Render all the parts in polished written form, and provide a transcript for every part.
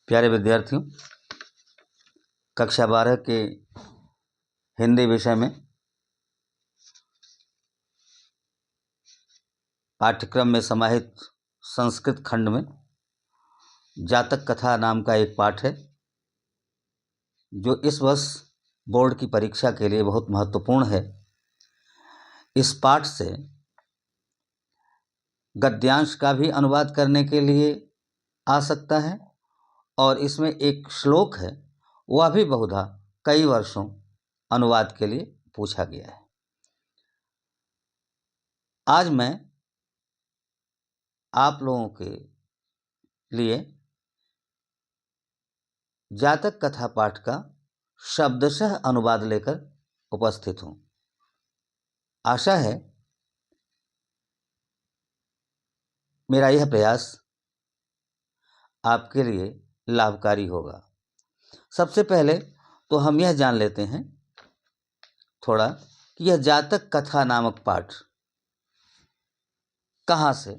प्यारे विद्यार्थियों, कक्षा 12 के हिंदी विषय में पाठ्यक्रम में समाहित संस्कृत खंड में जातक कथा नाम का एक पाठ है, जो इस वर्ष बोर्ड की परीक्षा के लिए बहुत महत्वपूर्ण है। इस पाठ से गद्यांश का भी अनुवाद करने के लिए आ सकता है और इसमें एक श्लोक है, वह भी बहुधा कई वर्षों अनुवाद के लिए पूछा गया है। आज मैं आप लोगों के लिए जातक कथा पाठ का शब्दशः अनुवाद लेकर उपस्थित हूँ। आशा है मेरा यह प्रयास आपके लिए लाभकारी होगा। सबसे पहले तो हम यह जान लेते हैं थोड़ा कि यह जातक कथा नामक पाठ कहाँ से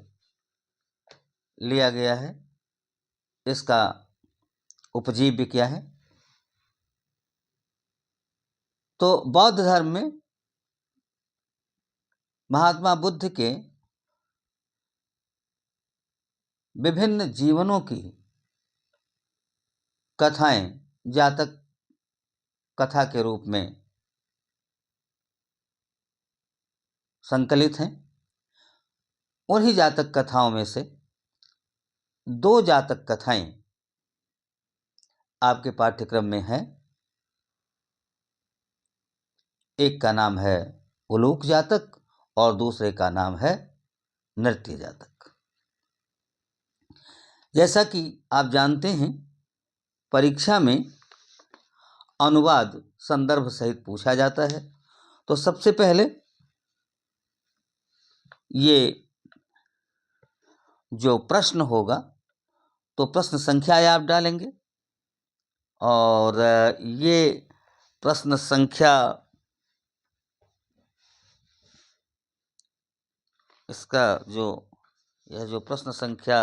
लिया गया है, इसका उपजीव्य क्या है। तो बौद्ध धर्म में महात्मा बुद्ध के विभिन्न जीवनों की कथाएं जातक कथा के रूप में संकलित हैं। उन्हीं जातक कथाओं में से दो जातक कथाएं आपके पाठ्यक्रम में है। एक का नाम है उलूक जातक और दूसरे का नाम है नृत्य जातक। जैसा कि आप जानते हैं, परीक्षा में अनुवाद संदर्भ सहित पूछा जाता है। तो सबसे पहले ये जो प्रश्न होगा, तो प्रश्न संख्या आप डालेंगे और ये प्रश्न संख्या इसका यह जो प्रश्न संख्या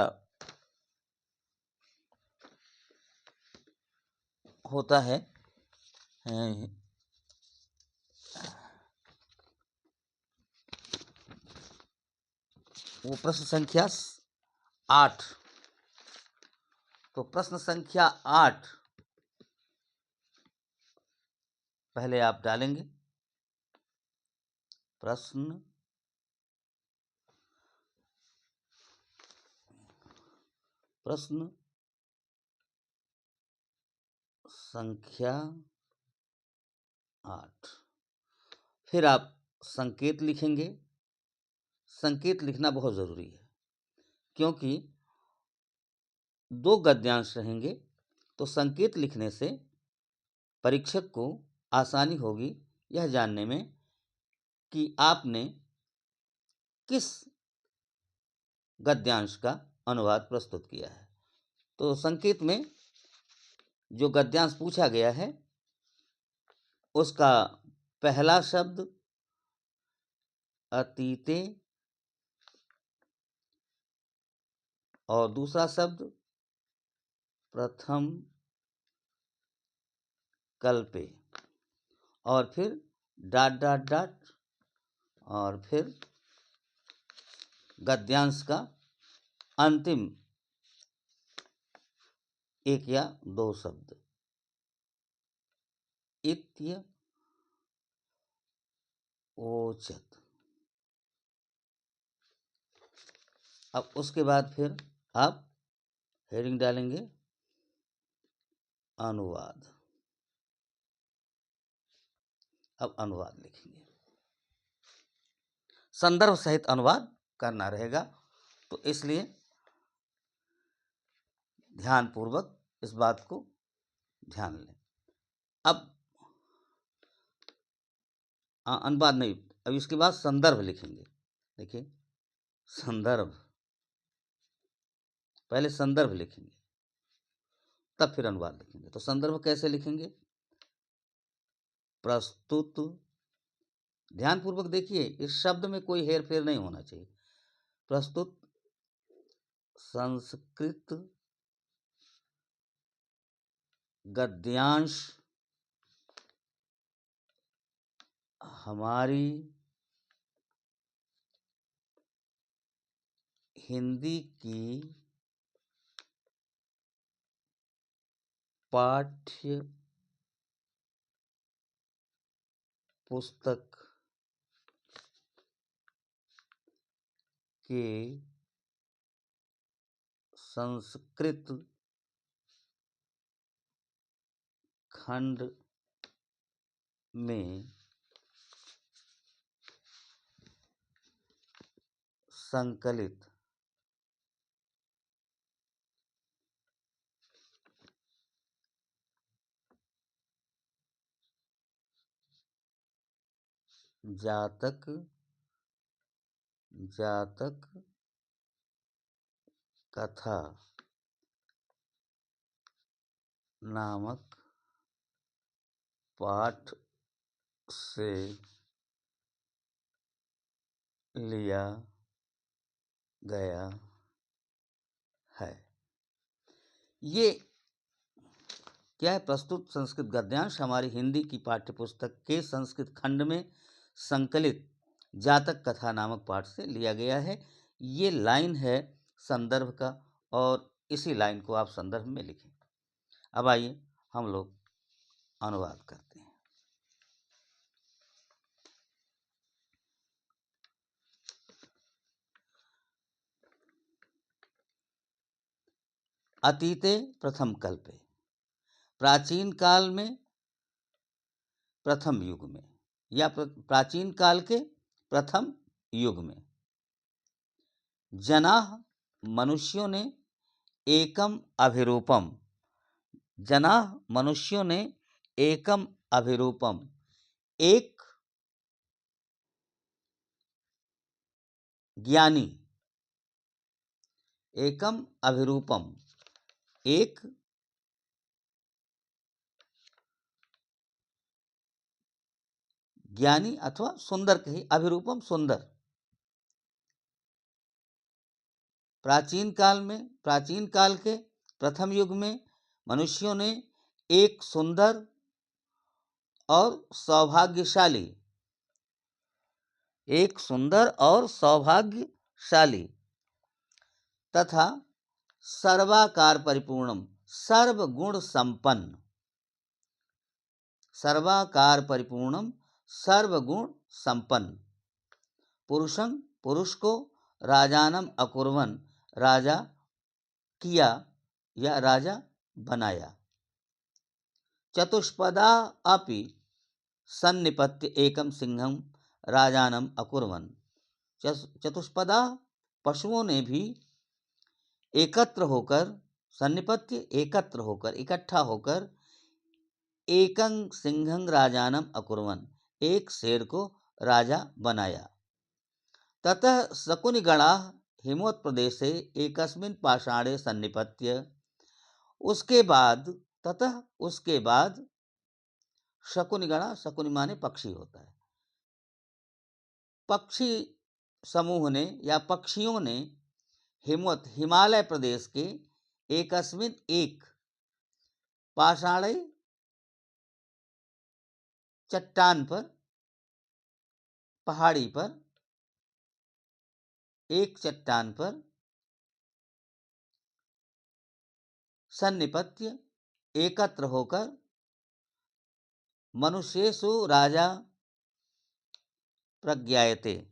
होता है, वो प्रश्न संख्या 8। तो प्रश्न संख्या 8 पहले आप डालेंगे। प्रश्न संख्या 8। फिर आप संकेत लिखेंगे। संकेत लिखना बहुत जरूरी है, क्योंकि दो गद्यांश रहेंगे। तो संकेत लिखने से परीक्षक को आसानी होगी यह जानने में कि आपने किस गद्यांश का अनुवाद प्रस्तुत किया है। तो संकेत में जो गद्यांश पूछा गया है, उसका पहला शब्द अतीते और दूसरा शब्द प्रथम कल्पे और फिर ... और फिर गद्यांश का अंतिम एक या दो शब्द इत्य ओचत। अब उसके बाद फिर आप हेडिंग डालेंगे अनुवाद। अब अनुवाद लिखेंगे, संदर्भ सहित अनुवाद करना रहेगा। तो इसलिए ध्यानपूर्वक इस बात को ध्यान लें। अब अनुवाद नहीं, अब इसके बाद संदर्भ लिखेंगे। देखिए, संदर्भ, पहले संदर्भ लिखेंगे तब फिर अनुवाद लिखेंगे। तो संदर्भ कैसे लिखेंगे? प्रस्तुत, ध्यानपूर्वक देखिए, इस शब्द में कोई हेरफेर नहीं होना चाहिए। प्रस्तुत संस्कृत गद्यांश हमारी हिंदी की पाठ्य पुस्तक के संस्कृत खंड में संकलित जातक कथा नामक पाठ से लिया गया है। ये क्या है? प्रस्तुत संस्कृत गद्यांश हमारी हिंदी की पाठ्यपुस्तक के संस्कृत खंड में संकलित जातक कथा नामक पाठ से लिया गया है। ये लाइन है संदर्भ का और इसी लाइन को आप संदर्भ में लिखें। अब आइए हम लोग अनुवाद करते हैं। अतीते प्रथम कल्पे, प्राचीन काल में प्रथम युग में या प्राचीन काल के प्रथम युग में जनाः मनुष्यों ने एकम अभिरूपम, जनाः मनुष्यों ने एकम अभिरूपम, एक ज्ञानी, एकम अभिरूपम, एक ज्ञानी अथवा सुंदर कही, अभिरूपम सुंदर। प्राचीन काल के प्रथम युग में मनुष्यों ने एक सुंदर और सौभाग्यशाली तथा सर्वाकार परिपूर्णम, सर्वगुण संपन्न, सर्वाकार परिपूर्णम, सर्वगुण संपन्न पुरुषं, पुरुष को राजानम अकुर्वन, राजा किया या राजा बनाया। चतुष्पदा अपि सन्निपत्य एकम सिंहम राजानम अकुर्वन, चतुष्पदा पशुओं ने भी एकत्र होकर, सन्निपत्य एकत्र होकर, इकट्ठा होकर, एकं सिंहं राजानम अकुर्वन, एक शेर को राजा बनाया। ततः शकुनिगणाः हिमवत्प्रदेशे एकस्मिन् पाषाणे सन्निपत्य, उसके बाद शकुनिगणा, शकुनि माने पक्षी होता है, पक्षी समूह ने या पक्षियों ने हिमवत हिमालय प्रदेश के एकस्मिन एक पाषाणे चट्टान पर, पहाड़ी पर, एक चट्टान पर सन्निपत्य एकत्र होकर मनुष्येषु राजा प्रज्ञायते,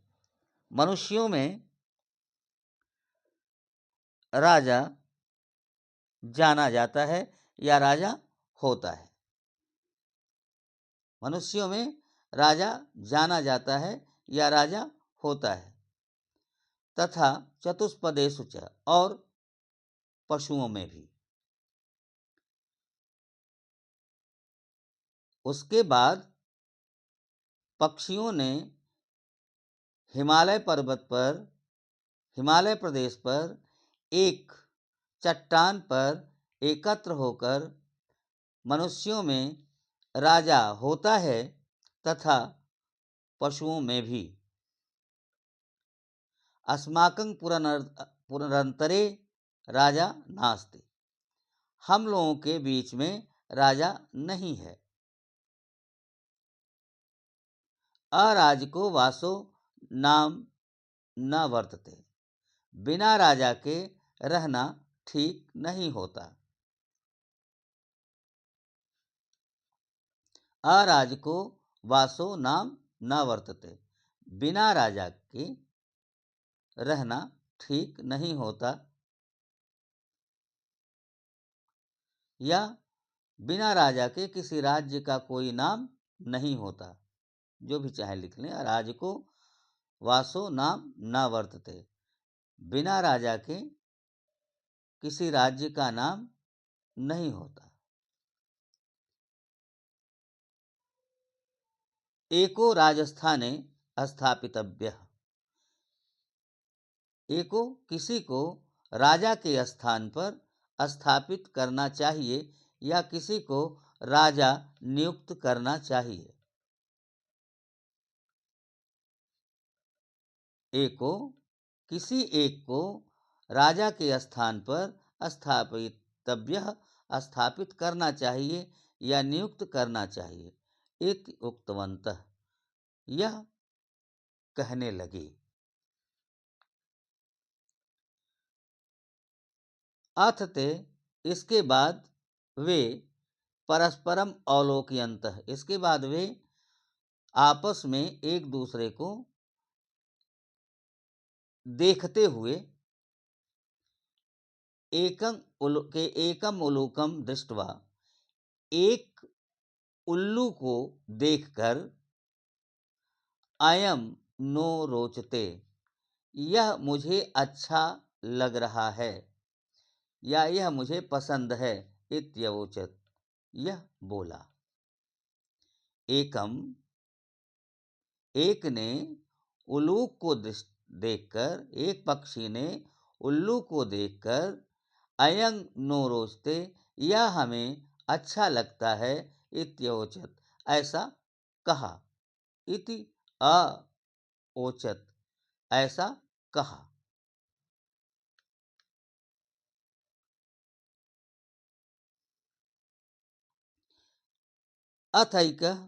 मनुष्यों में राजा जाना जाता है या राजा होता है। मनुष्यों में राजा जाना जाता है या राजा होता है। तथा चतुष्पदेषु च, और पशुओं में भी। उसके बाद पक्षियों ने हिमालय पर्वत पर, हिमालय प्रदेश पर एक चट्टान पर एकत्र होकर मनुष्यों में राजा होता है तथा पशुओं में भी। अस्माकं पुनरंतरे राजा नास्ति, हम लोगों के बीच में राजा नहीं है। अराजको वासो नाम न वर्तते, बिना राजा के रहना ठीक नहीं होता। अराजको वासो नाम न वर्तते, बिना राजा के रहना ठीक नहीं होता, या बिना राजा के किसी राज्य का कोई नाम नहीं होता। जो भी चाहे लिख लें। अराजको वासो नाम न वर्तते, बिना राजा के किसी राज्य का नाम नहीं होता। एको राजस्थाने स्थापितव्यः, एको किसी को राजा के स्थान पर स्थापित करना चाहिए या किसी को राजा नियुक्त करना चाहिए। एको किसी एक को राजा के स्थान पर स्थापितव्यः स्थापित करना चाहिए या नियुक्त करना चाहिए। इति उक्तवन्तः, यह कहने लगे। अथ ते इसके बाद वे परस्परम अवलोकयन्तः, इसके बाद वे आपस में एक दूसरे को देखते हुए एकम उलूकम दृष्ट्वा, एक उल्लू को देखकर, अयम नो रोचते, यह मुझे अच्छा लग रहा है या यह मुझे पसंद है, इत्यवोचत, यह बोला। एकम एक ने उल्लूक को देखकर, एक पक्षी ने उल्लू को देखकर, अयं नो रोचते, यह हमें अच्छा लगता है, इत्यवोचत, ऐसा कहा। इति अओचत, ऐसा कहा। अथैकः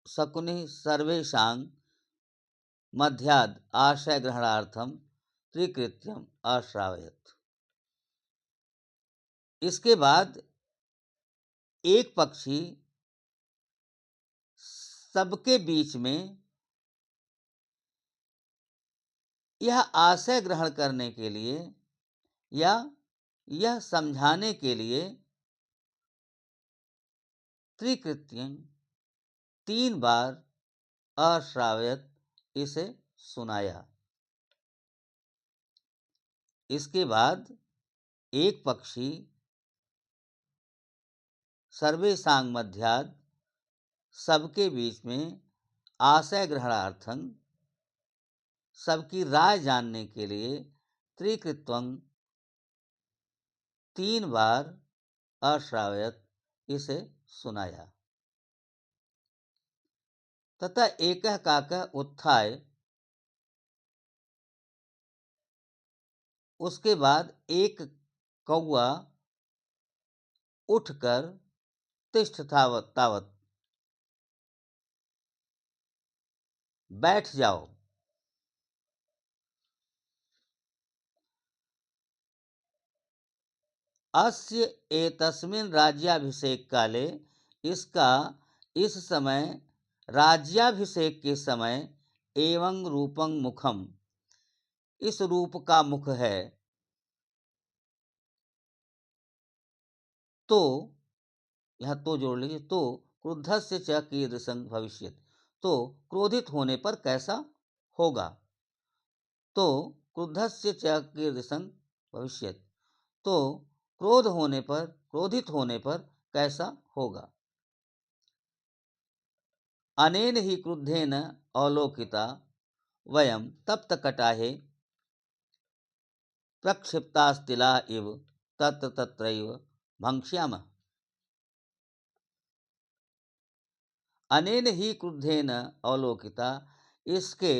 शकुनिः सर्वेषां मध्याद् आश्रयग्रहणार्थं त्रिकृत्यम् अश्रावयत्। इसके बाद एक पक्षी सबके बीच में यह आशय ग्रहण करने के लिए या यह समझाने के लिए त्रिकृत्यं 3 बार अश्रावयत, इसे सुनाया। इसके बाद एक पक्षी सर्वेषां मध्याद् सबके बीच में आशय ग्रहणार्थं सबकी राय जानने के लिए त्रिकृत्वं 3 बार अश्रावयत, इसे सुनाया। तथा एकः काकः उत्थाय, उसके बाद एक कौआ उठकर, तिष्ठ तावत, बैठ जाओ, अस्य एतस्मिन् राज्याभिषेक काले, इसका इस समय राज्याभिषेक के समय, एवं रूपं मुखम, इस रूप का मुख है, तो यह तो जोड़ लीजिए, तो क्रुद्धस्य च कीदृशं भविष्यति, तो क्रोधित होने पर कैसा होगा। तो क्रुद्धस्य च कीदृशं भविष्यति, तो क्रोधित होने पर कैसा होगा। अनेन ही क्रुद्धेन अवलोकिता वयं तप्तकटाहे प्रक्षिप्तास्तिला इव तत्र तत्रैव भङ्क्ष्यामः। अनेन ही क्रुद्धेन अवलोकिता, इसके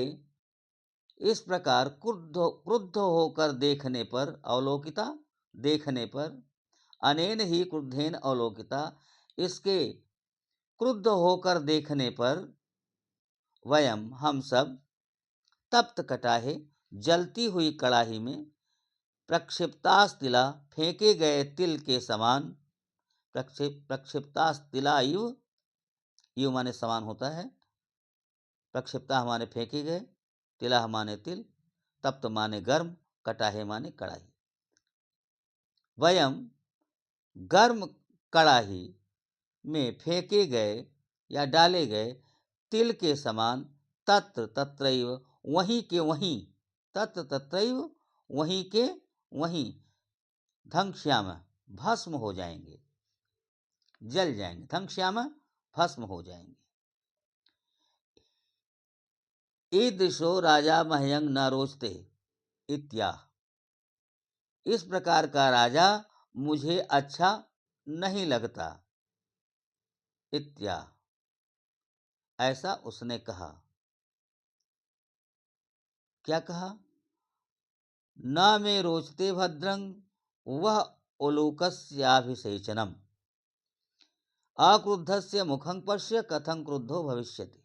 इस प्रकार क्रुद्ध होकर देखने पर, अवलोकिता देखने पर, अनेन ही क्रुद्धेन अवलोकिता, इसके क्रुद्ध होकर देखने पर वयम हम सब तप्त कटाहे जलती हुई कड़ाही में प्रक्षिप्तास्तिला फेंके गए तिल के समान प्रक्षिप्तास्तिला युव माने समान होता है, प्रक्षिप्ता माने फेंके गए, तिला माने तिल, तप्त माने गर्म, कटाहे माने कड़ाही। वयम गर्म कड़ाही में फेंके गए या डाले गए तिल के समान तत्र तत्रैव वहीं के वहीं, तत्र तत्रैव वहीं के वहीं धंक्ष्याम भस्म हो जाएंगे, जल जाएंगे, धंक्ष्याम भस्म हो जाएंगे। ईदृशो राजा मह्यंग न रोचते इत्याह, इस प्रकार का राजा मुझे अच्छा नहीं लगता। इत्याह, ऐसा उसने कहा। क्या कहा? न मे रोचते भद्रंग वह उलूकस्याभिषेचनम अक्रुद्धस्य मुखं पश्य कथं क्रुद्धो भविष्यति।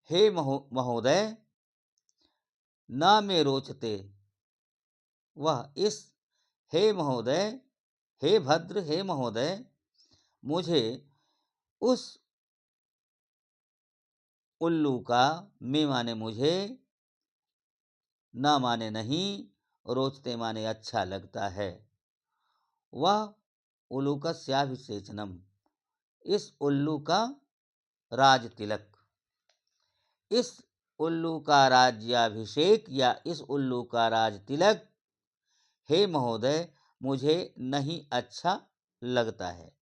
हे महोदय, न मे रोचते वह इस, हे महोदय, हे भद्र, हे महोदय, मुझे उस उल्लू का, में माने मुझे, न माने नहीं, रोचते माने अच्छा लगता है, वह उलूकस्याभिषेचनम इस उल्लू का राज तिलक, इस उल्लू का राज्याभिषेक या इस उल्लू का राज तिलक, हे महोदय, मुझे नहीं अच्छा लगता है।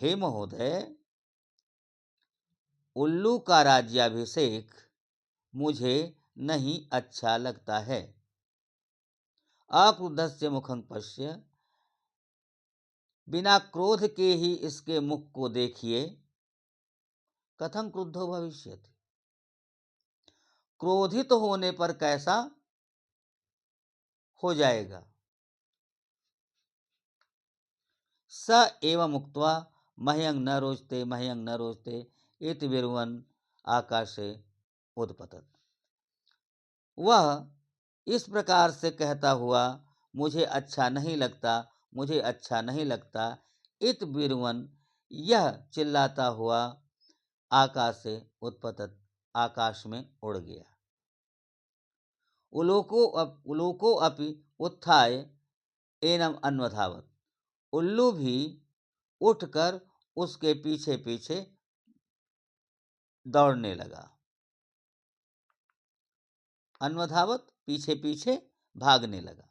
हे महोदय, उल्लू का राज्याभिषेक मुझे नहीं अच्छा लगता है। अक्रुद्धस्य मुखं पश्य, बिना क्रोध के ही इसके मुख को देखिए, कथं क्रुद्धो भविष्यति, क्रोधित होने पर कैसा हो जाएगा। स एवं उक्त्वा मह्यंग न रोचते मह्यंग न रोचते इति विरुवन आकाशे उद्पतत, वह इस प्रकार से कहता हुआ मुझे अच्छा नहीं लगता, मुझे अच्छा नहीं लगता, इत विरुवन यह चिल्लाता हुआ आकाश से उत्पतत आकाश में उड़ गया। उलोको अपि उत्थाय एनम अन्वधावत, उल्लू भी उठकर उसके पीछे पीछे दौड़ने लगा। अन्वधावत पीछे पीछे भागने लगा।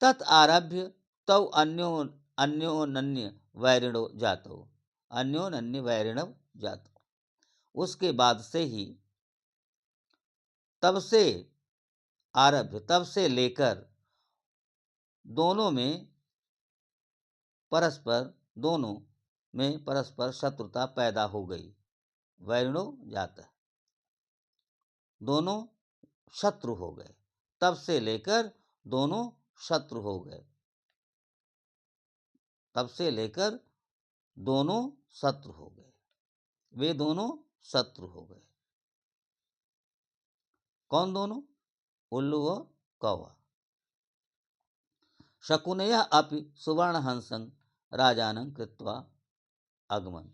तत् आरभ्य तौ अन्योन्य वैरिणो जातो, अन्योन्य वैरिणव जातो, उसके बाद से ही, तब से आरभ्य तब से लेकर दोनों में परस्पर शत्रुता पैदा हो गई। वैरिणो जाता, दोनों शत्रु हो गए, तब से लेकर दोनों शत्रु हो गए, तब से लेकर दोनों शत्रु हो गए, वे दोनों शत्रु हो गए। कौन दोनों? उल्लू व कौवा। शकुनया अपि सुवर्णहंसं राजानं कृत्वा आगमन,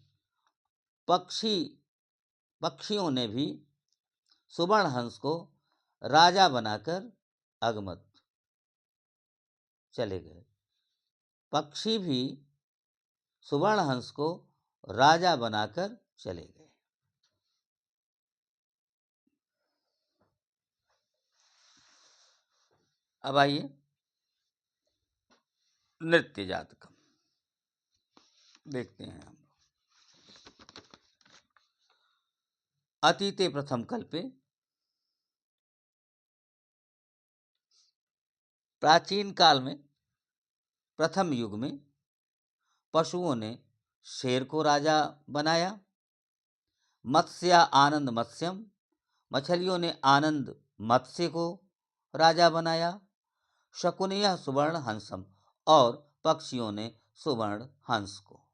पक्षियों ने भी सुवर्णहंस को राजा बनाकर आगमत चले गए। पक्षी भी सुवर्णहंस को राजा बनाकर चले गए। अब आइए नृत्य जातकम देखते हैं हम। अतीते प्रथम कल्पे, प्राचीन काल में, प्रथम युग में पशुओं ने शेर को राजा बनाया। मत्स्या आनंद मत्स्यम, मछलियों ने आनंद मत्स्य को राजा बनाया। शकुनियः सुवर्ण हंसम, और पक्षियों ने सुवर्ण हंस को।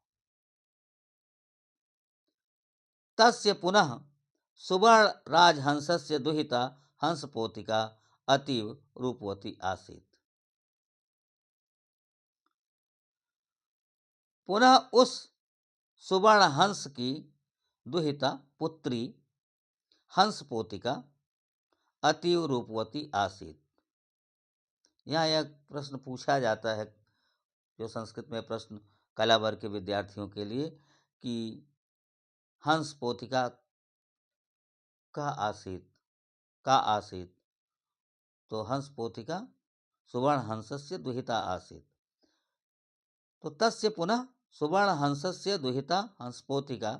तस्य पुनः सुवर्ण राजहंसस्य दुहिता हंसपोतिका अतीव रूपवती आसीत्। पुनः उस सुवर्ण हंस की दुहिता पुत्री हंसपोतिका अतीव रूपवती आसीत। यहाँ यह प्रश्न पूछा जाता है, जो संस्कृत में प्रश्न कला वर्ग के विद्यार्थियों के लिए, कि हंसपोतिका का आसीत, तो हंसपोतिका सुवर्ण हंसस्य दुहिता आसीत। तो तस्य पुनः सुवर्ण हंसस्य दुहिता हंसपोतिका,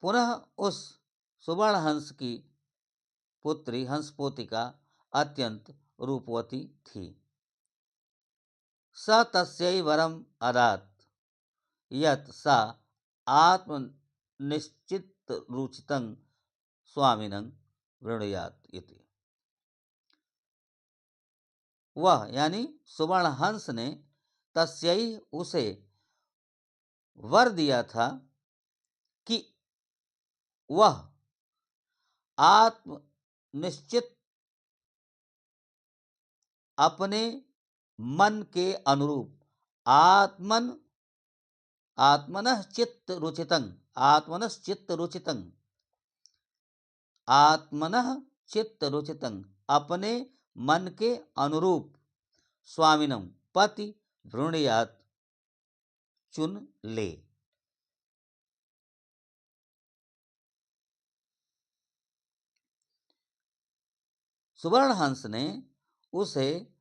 पुनः उस सुवर्ण हंस की पुत्री हंसपोतिका अत्यंत रूपवती थी। स तस्यै वरम अदात यत् सा आत्मनिश्चित रुचितं स्वामिनं वृणुयात इति। वह यानी सुवर्ण हंस ने तस्यै उसे वर दिया था कि वह आत्मनिश्चित अपने मन के अनुरूप आत्मनः चित्त रुचितं अपने मन के अनुरूप स्वामिनं पति वृणयात चुन ले। सुवर्ण हंस ने उसे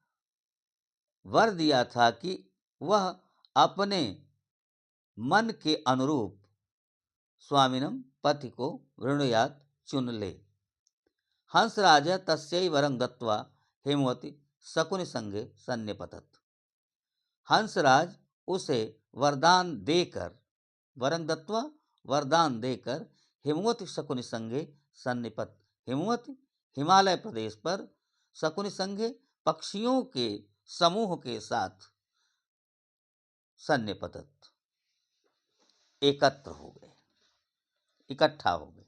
वर दिया था कि वह अपने मन के अनुरूप स्वामिनं पति को वृणुयात चुन ले। हंसराज तस्यै वरं दत्वा हेमवती शकुनि संगे सन्निपतत। हंसराज उसे वरदान देकर हेमवती शकुनि संगे सन्निपत। हेमवती हिमालय प्रदेश पर शकुनि संगे पक्षियों के समूह के साथ सन्निपतत, एकत्र हो गए, इकट्ठा हो गए।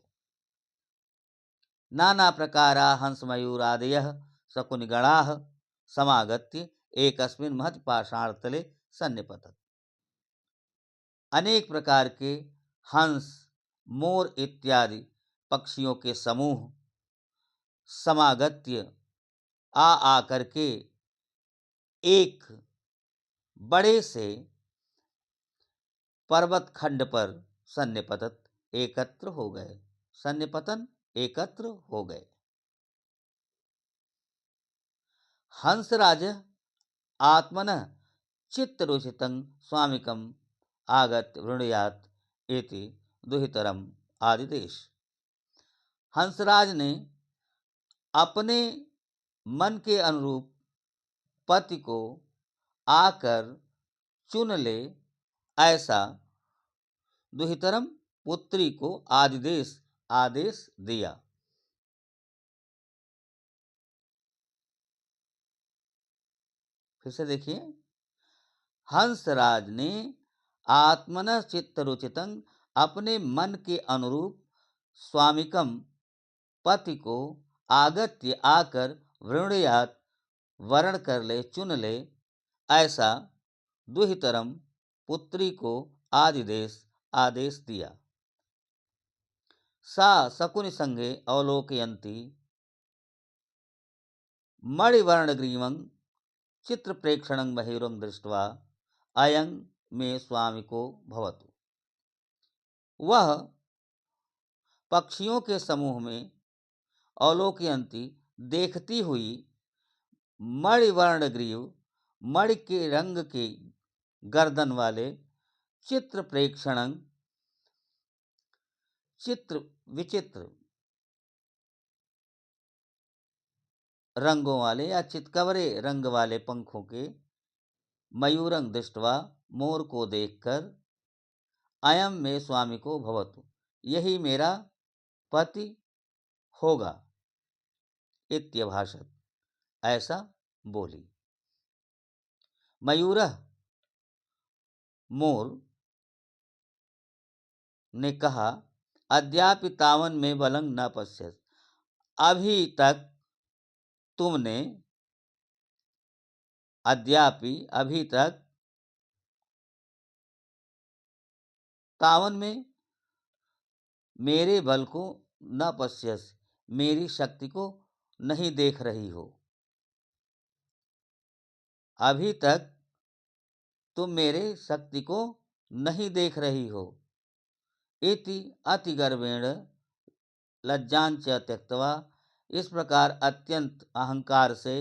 नाना प्रकारा हंस मयूरादयः शकुनिगणाः समागत्य एकस्मिन् महत् पाषाणतले सन्निपतत। अनेक प्रकार के हंस, मोर इत्यादि पक्षियों के समूह समागत्य आकर के एक बड़े से पर्वत खंड पर सन्निपतत, एकत्र हो गए। सन्निपतन, एकत्र हो गए। हंसराज आत्मनः चित्तरुचितं स्वामिकम् आगत्य वृणुयात इति दुहितरम आदिदेश। हंसराज ने अपने मन के अनुरूप पति को आकर चुन ले, ऐसा दुहितरम पुत्री को आदेश दिया। फिर से देखिए, हंसराज ने आत्मनः चित्तरुचितं अपने मन के अनुरूप स्वामिकम पति को आगत्य आकर वृणुयात वरण कर ले, चुन ले, ऐसा दुहितरम पुत्री को आदेश दिया। सा शकुनि संगे अवलोकयन्ती मणिवर्णग्रीवं चित्रप्रेक्षणं मयूरं दृष्ट्वा अयं मे स्वामिको भवतु। वह पक्षियों के समूह में अवलोकयन्ती देखती हुई मणिवर्णग्रीव, मणि के रंग के गर्दन वाले चित्रप्रेक्षणं विचित्र रंगों वाले या चितकबरे रंग वाले पंखों के मयूरं दृष्ट्वा मोर को देखकर अयम में स्वामी को भवतु, यही मेरा पति होगा, इत्यभाषत, ऐसा बोली। मयूरः, मोर ने कहा, अद्यापि तावन में बलं न पश्यत, अभी तक तुमने, अभी तक तावन में मेरे बल को न पश्यस, मेरी शक्ति को नहीं देख रही हो। अभी तक तुम मेरे शक्ति को नहीं देख रही हो। इति अतिगर्वेण लज्जांच त्यक्त्वा, इस प्रकार अत्यंत अहंकार से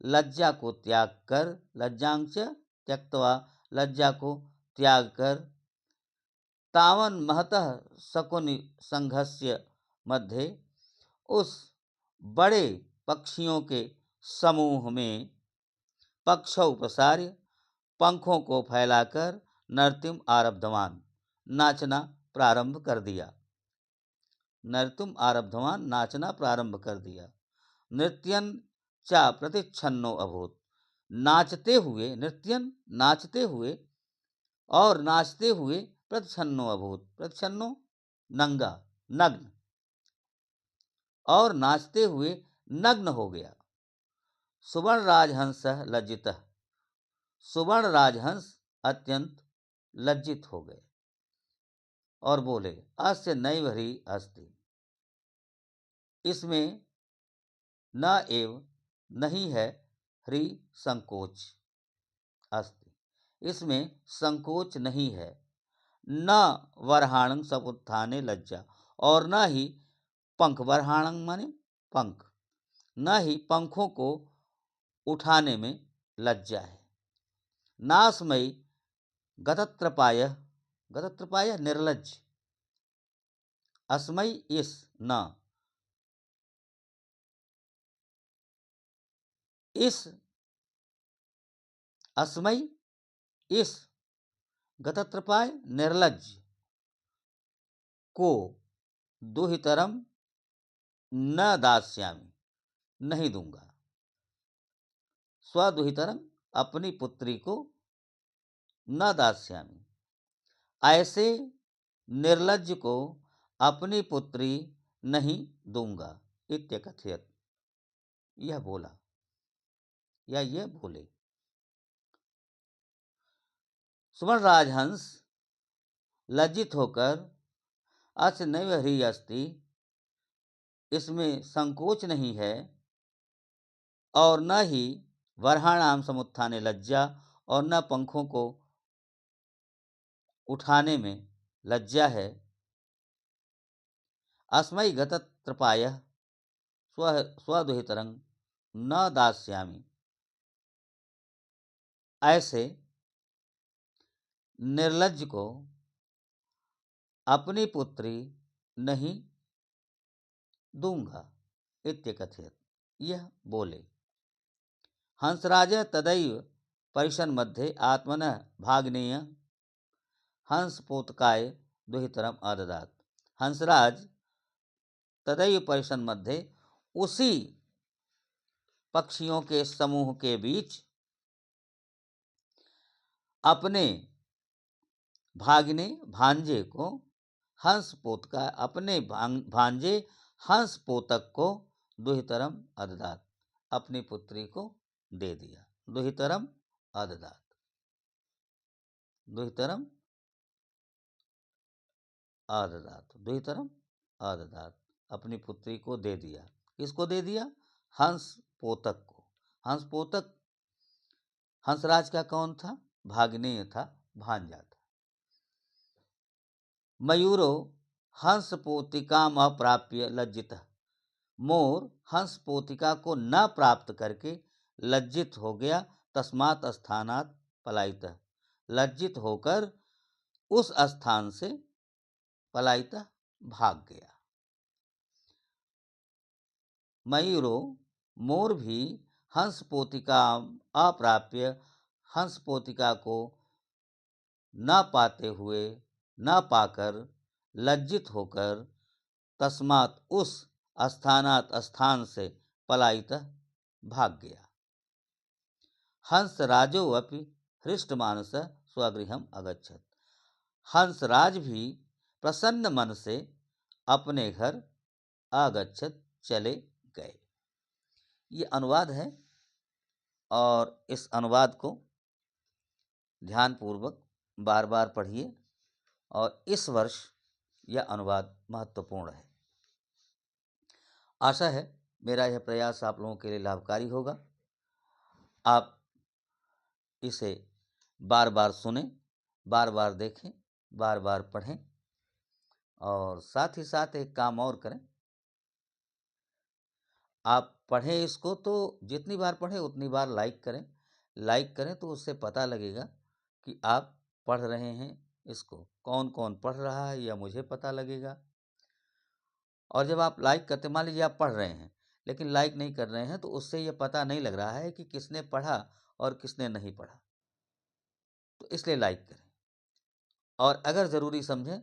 लज्जा को त्याग कर, लज्जांच त्यक्त्वा, लज्जा को त्याग कर, तावन महतः शकुनि संघस्य मध्य, उस बड़े पक्षियों के समूह में पक्षौ प्रसार्य, पंखों को फैलाकर, नर्तिम आरब्धवान, नाचना प्रारंभ कर दिया। नर्तुम आरब्धवान, नाचना प्रारंभ कर दिया। नृत्यन चा प्रतिच्छन्नो अभूत, नाचते हुए, नृत्यन नाचते हुए और नाचते हुए प्रतिच्छन्नो अभूत, प्रतिच्छन्नो नंगा, नग्न, और नाचते हुए नग्न हो गया। सुवर्ण राजहंस लज्जितः, सुवर्ण राजहंस अत्यंत लज्जित हो गए और बोले, अस्य नैव ह्री अस्ति, इसमें न एव नहीं है, ह्री संकोच अस्ति, इसमें संकोच नहीं है। न वरहाणं समुत्थाने लज्जा, और न ही पंख, वरहाणं माने पंख, न ही पंखों को उठाने में लज्जा है। नास्मयी गतत्रपाय, गतत्रपाय निर्लज्ज, अस्मयी इस, न, इस, अस्मयी इस, गतत्रपाय निर्लज्ज को दुहितरम न दास्यामि, नहीं दूंगा। स्वदुहितरम, अपनी पुत्री को, न दास्यामि, ऐसे निर्लज्ज को अपनी पुत्री नहीं दूंगा। इत्यकथयत, यह बोला या यह बोले। सुवर्ण राजहंस लज्जित होकर, अस्य नैव ह्री अस्ति, इसमें संकोच नहीं है, और न ही वरहाणाम समुत्थाने लज्जा, और न पंखों को उठाने में लज्जा है। अस्मै गतत्रपाय स्वदुहितरं न दास्यामि, ऐसे निर्लज्ज को अपनी पुत्री नहीं दूंगा। इत्यकथयत, यह बोले। हंसराज तदैव परिशन मध्ये आत्मनः भाग्नेय हंसपोतकाय दुहितरम अददात। हंसराज तदैव परिशन मध्ये, उसी पक्षियों के समूह के बीच, अपने भाग्ने, भांजे को, हंसपोतका, अपने भांजे हंसपोतक को, दुहितरम अददात, अपनी पुत्री को दे दिया। दुहितरम अददात, दुहितरम अददात, दुहितरम अददात, अपनी पुत्री को दे दिया। किसको दे दिया? हंसपोतक को। हंसपोतक हंसराज का कौन था? भाग्नेय था, भांजा था। मयूरो हंसपोतिकाम अप्राप्य लज्जितः, मोर हंसपोतिका को न प्राप्त करके लज्जित हो गया। तस्मात् स्थानात् पलायितः, लज्जित होकर उस स्थान से पलायितः, भाग गया। मयूरो, मोर भी हंसपोतिका अप्राप्य, हंसपोतिका को न पाते हुए, न पाकर, लज्जित होकर, तस्मात् उस स्थानात् स्थान से, पलायितः भाग गया। हंसराजो अपि हृष्टमानसः स्वगृहम् अगच्छत्। हंसराज भी प्रसन्न मन से अपने घर अगच्छत् चले गए। ये अनुवाद है और इस अनुवाद को ध्यानपूर्वक बार बार पढ़िए और इस वर्ष यह अनुवाद महत्वपूर्ण है। आशा है मेरा यह प्रयास आप लोगों के लिए लाभकारी होगा। आप इसे बार बार सुनें, बार बार देखें, बार बार पढ़ें और साथ ही साथ एक काम और करें। आप पढ़ें इसको तो जितनी बार पढ़ें उतनी बार लाइक करें। लाइक करें तो उससे पता लगेगा कि आप पढ़ रहे हैं इसको। कौन कौन पढ़ रहा है यह मुझे पता लगेगा। और जब आप लाइक करते, मान लीजिए आप पढ़ रहे हैं लेकिन लाइक नहीं कर रहे हैं, तो उससे यह पता नहीं लग रहा है कि किसने पढ़ा और किसने नहीं पढ़ा। तो इसलिए लाइक करें और अगर ज़रूरी समझें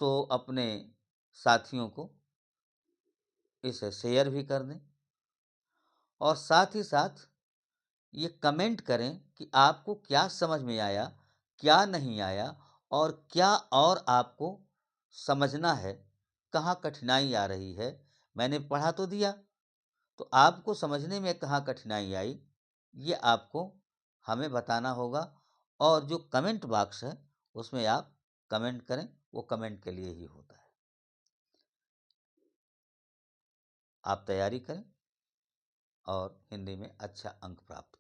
तो अपने साथियों को इसे शेयर भी कर दें और साथ ही साथ ये कमेंट करें कि आपको क्या समझ में आया, क्या नहीं आया और क्या और आपको समझना है, कहाँ कठिनाई आ रही है। मैंने पढ़ा तो दिया, तो आपको समझने में कहाँ कठिनाई आई, ये आपको हमें बताना होगा। और जो कमेंट बॉक्स है उसमें आप कमेंट करें, वो कमेंट के लिए ही होता है। आप तैयारी करें और हिंदी में अच्छा अंक प्राप्त करें।